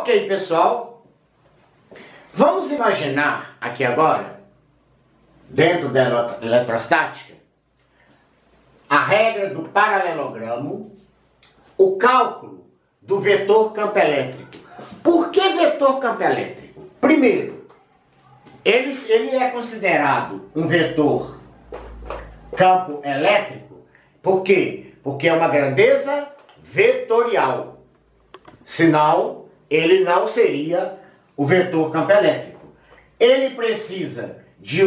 Ok, pessoal, vamos imaginar aqui agora, dentro da eletrostática, a regra do paralelogramo, o cálculo do vetor campo elétrico. Por que vetor campo elétrico? Primeiro, ele é considerado um vetor campo elétrico, por quê? Porque é uma grandeza vetorial, senão ele não seria o vetor campo elétrico. Ele precisa de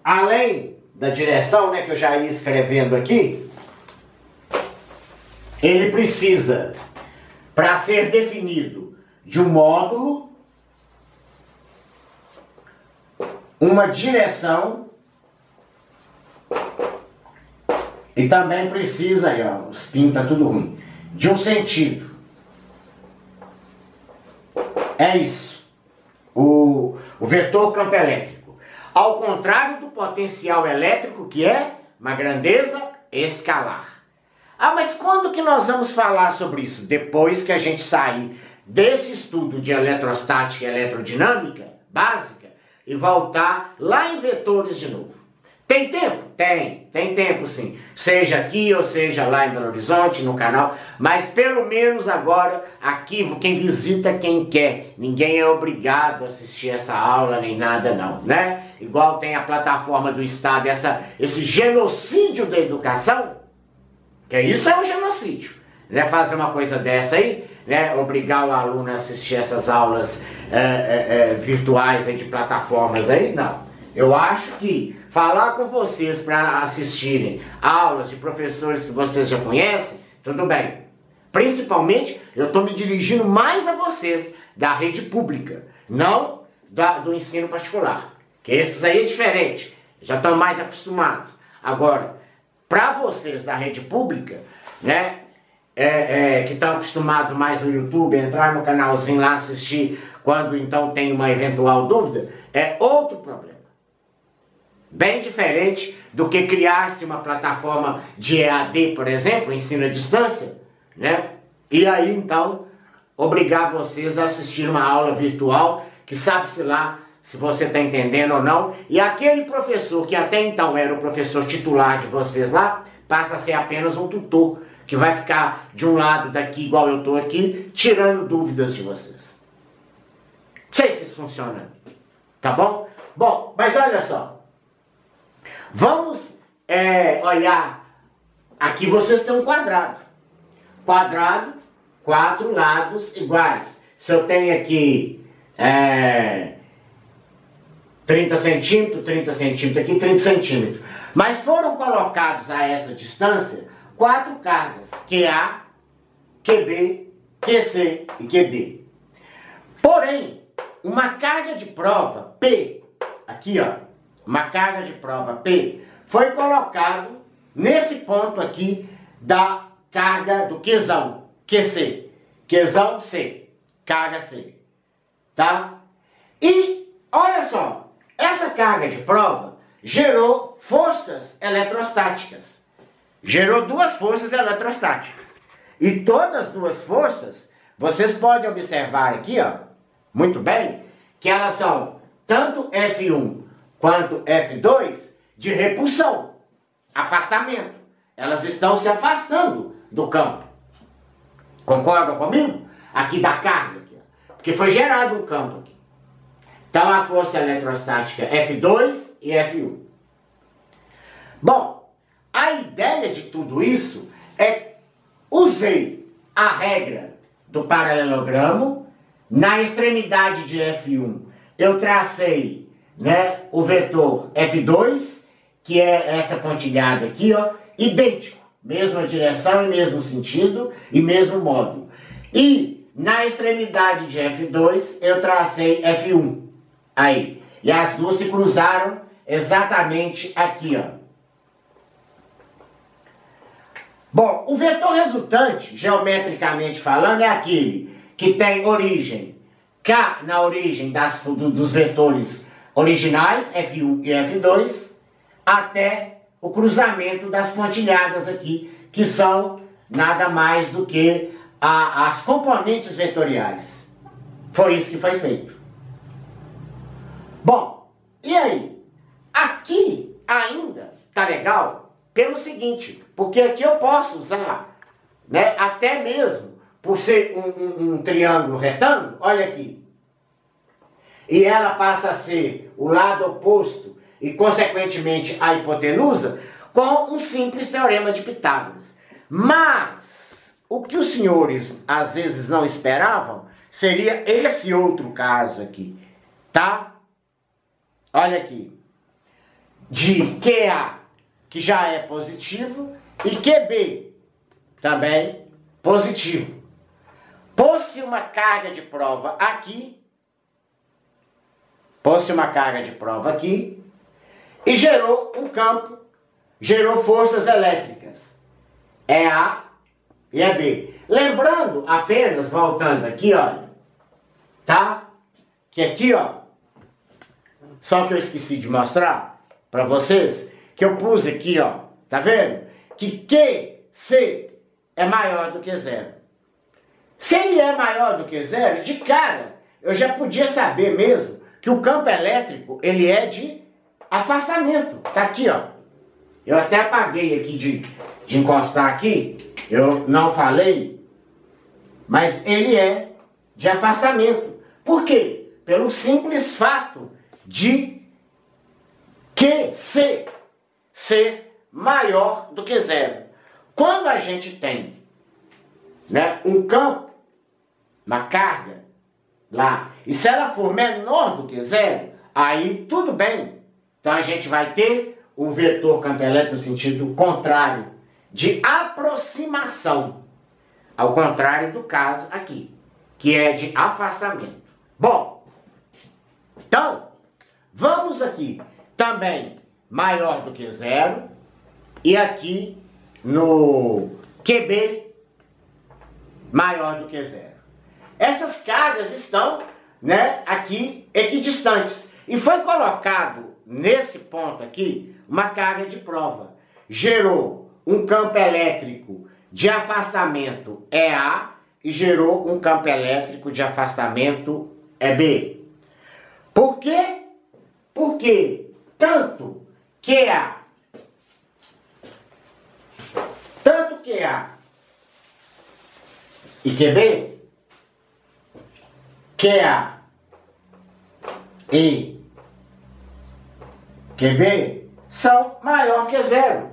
além da direção, né, que eu já ia escrevendo aqui, ele precisa, para ser definido, de um módulo, uma direção, e também precisa, aí ó, os pins tá tudo ruim, de um sentido. É isso, o vetor campo elétrico. Ao contrário do potencial elétrico, que é uma grandeza escalar. Ah, mas quando que nós vamos falar sobre isso? Depois que a gente sair desse estudo de eletrostática e eletrodinâmica básica e voltar lá em vetores de novo. Tem tempo? Tem tempo sim. Seja aqui ou seja lá em Belo Horizonte, no canal. Mas pelo menos agora, aqui, quem visita, quem quer. Ninguém é obrigado a assistir essa aula, nem nada não, né? Igual tem a plataforma do Estado, esse genocídio da educação, que isso é um genocídio, né? Fazer uma coisa dessa aí, né? Obrigar o aluno a assistir essas aulas virtuais aí, de plataformas aí, não. Eu acho que falar com vocês para assistirem aulas de professores que vocês já conhecem, tudo bem. Principalmente, eu estou me dirigindo mais a vocês da rede pública, não do ensino particular. Que esses aí é diferente, já estão mais acostumados. Agora, para vocês da rede pública, né, que estão acostumados mais no YouTube, entrar no canalzinho lá, assistir quando então tem uma eventual dúvida, é outro problema. Bem diferente do que criar-se uma plataforma de EAD, por exemplo, ensino à distância, né? E aí então obrigar vocês a assistir uma aula virtual que sabe-se lá se você está entendendo ou não. E aquele professor que até então era o professor titular de vocês lá, passa a ser apenas um tutor que vai ficar de um lado daqui, igual eu estou aqui, tirando dúvidas de vocês. Não sei se isso funciona, tá bom? Bom, mas olha só. Vamos olhar, aqui vocês têm um quadrado. Quadrado, 4 lados iguais. Se eu tenho aqui 30 centímetros, 30 centímetros aqui, 30 centímetros. Mas foram colocados a essa distância 4 cargas, QA, QB, QC e QD. Porém, uma carga de prova, P, aqui ó, uma carga de prova P, foi colocado nesse ponto aqui da carga do Qzão, QC, Qzão C, carga C, tá? E, olha só, essa carga de prova gerou forças eletrostáticas, gerou 2 forças eletrostáticas, e todas as 2 forças, vocês podem observar aqui, ó, muito bem, que elas são tanto F1 quanto F2 de repulsão, afastamento. Elas estão se afastando do campo. Concordam comigo? Aqui da carga, aqui, porque foi gerado um campo aqui. Então a força eletrostática F2 e F1. Bom, a ideia de tudo isso usei a regra do paralelogramo. Na extremidade de F1 eu tracei, né, o vetor F2, que é essa pontilhada aqui, ó, idêntico, mesma direção e mesmo sentido e mesmo módulo. E na extremidade de F2 eu tracei F1, aí, e as duas se cruzaram exatamente aqui, ó. Bom, o vetor resultante, geometricamente falando, é aquele que tem origem K na origem dos vetores originais, F1 e F2, até o cruzamento das pontilhadas aqui, que são nada mais do que as componentes vetoriais. Foi isso que foi feito. Bom, e aí? Aqui ainda tá legal pelo seguinte, porque aqui eu posso usar, né, até mesmo por ser um triângulo retângulo, olha aqui. E ela passa a ser o lado oposto e, consequentemente, a hipotenusa com um simples teorema de Pitágoras. Mas o que os senhores às vezes não esperavam seria esse outro caso aqui, tá? Olha aqui. De QA, que já é positivo, e QB, também positivo. Pôs-se uma carga de prova aqui, e gerou um campo, gerou forças elétricas. É A e é B. Lembrando, apenas, voltando aqui, olha, tá? Que aqui, ó, só que eu esqueci de mostrar para vocês, que eu pus aqui, ó, tá vendo? Que QC é maior do que zero. Se ele é maior do que zero, de cara, eu já podia saber mesmo que o campo elétrico, ele é de afastamento. Tá aqui, ó. Eu até apaguei aqui de encostar aqui, eu não falei, mas ele é de afastamento. Por quê? Pelo simples fato de QC ser maior do que zero. Quando a gente tem, né, um campo, uma carga lá, e se ela for menor do que zero, aí tudo bem. Então a gente vai ter um vetor campo elétrico no sentido contrário, de aproximação, ao contrário do caso aqui, que é de afastamento. Bom, então, vamos aqui, também maior do que zero, e aqui no QB maior do que zero. Essas cargas estão, né, aqui equidistantes. E foi colocado nesse ponto aqui uma carga de prova. Gerou um campo elétrico de afastamento EA e gerou um campo elétrico de afastamento EB. Por quê? Porque tanto QA e QB, QA e QB são maior que zero.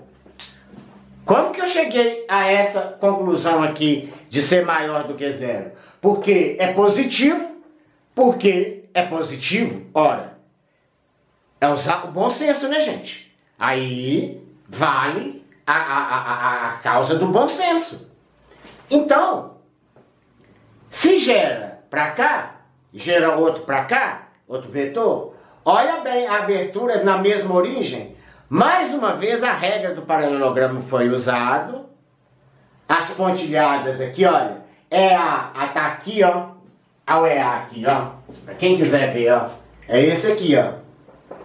Como que eu cheguei a essa conclusão aqui de ser maior do que zero? Porque é positivo, ora, é usar o bom senso, né, gente? Aí vale a causa do bom senso. Então, se gera para cá, gera outro para cá, outro vetor, olha bem a abertura na mesma origem. Mais uma vez a regra do paralelogramo foi usado. As pontilhadas aqui, olha, EA tá aqui, ó. Ao EA aqui, ó. Para quem quiser ver, ó. É esse aqui, ó.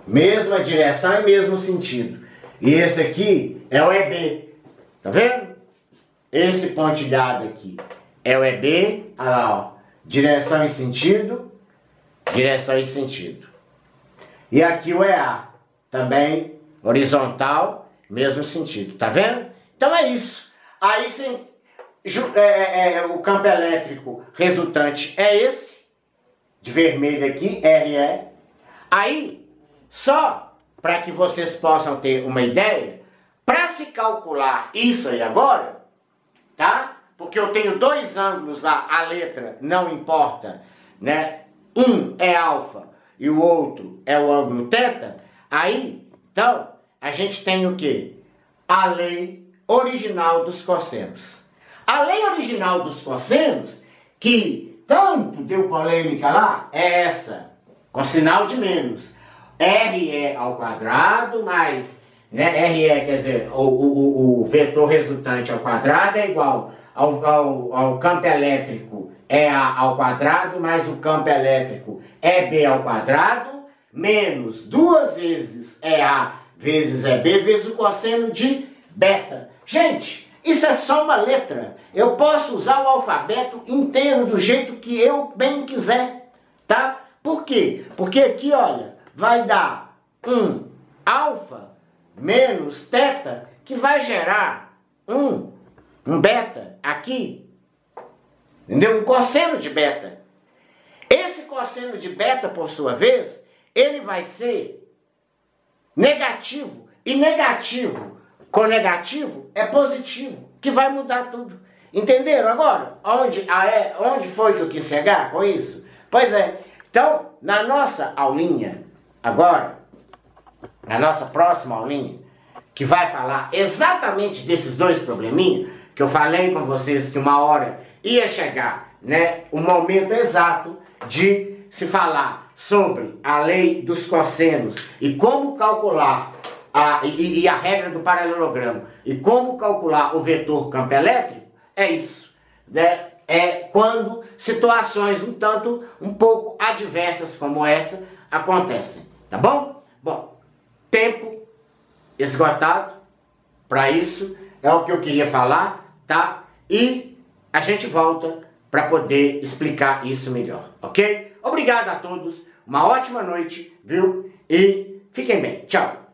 Mesma direção e mesmo sentido. E esse aqui é o EB. Tá vendo? Esse pontilhado aqui é o EB. Olha lá, ó. Direção e sentido. Direção e sentido. E aqui o EA. Também horizontal, mesmo sentido. Tá vendo? Então é isso. Aí sim, o campo elétrico resultante é esse. De vermelho aqui, RE. Aí, só para que vocês possam ter uma ideia, para se calcular isso aí agora, tá? Porque eu tenho dois ângulos lá, a letra não importa, né? Um é alfa e o outro é o ângulo θ. Aí, então, a gente tem o quê? A lei original dos cossenos. A lei original dos cossenos, que tanto deu polêmica lá, é essa, com sinal de menos. RE ao quadrado mais, né, RE quer dizer, o vetor resultante ao quadrado é igual ao campo elétrico EA ao quadrado mais o campo elétrico EB ao quadrado menos 2 vezes EA vezes EB vezes o cosseno de beta. Gente, Isso é só uma letra. Eu posso usar o alfabeto inteiro do jeito que eu bem quiser, tá? Por quê? Porque aqui, olha, vai dar um alfa menos teta, que vai gerar um beta aqui, entendeu? Um cosseno de beta. Esse cosseno de beta, por sua vez, ele vai ser negativo. E negativo com negativo é positivo, que vai mudar tudo. Entenderam agora? Onde foi que eu quis chegar com isso? Pois é. Então, na nossa aulinha, agora, na nossa próxima aulinha, que vai falar exatamente desses dois probleminhas, que eu falei com vocês que uma hora ia chegar, né, o momento exato de se falar sobre a lei dos cossenos e como calcular a regra do paralelogramo e como calcular o vetor campo elétrico, é isso, né? É quando situações um pouco adversas como essa acontecem, tá bom? Bom, tempo esgotado para isso, é o que eu queria falar, tá? E a gente volta para poder explicar isso melhor, ok? Obrigado a todos, uma ótima noite, viu? E fiquem bem, tchau!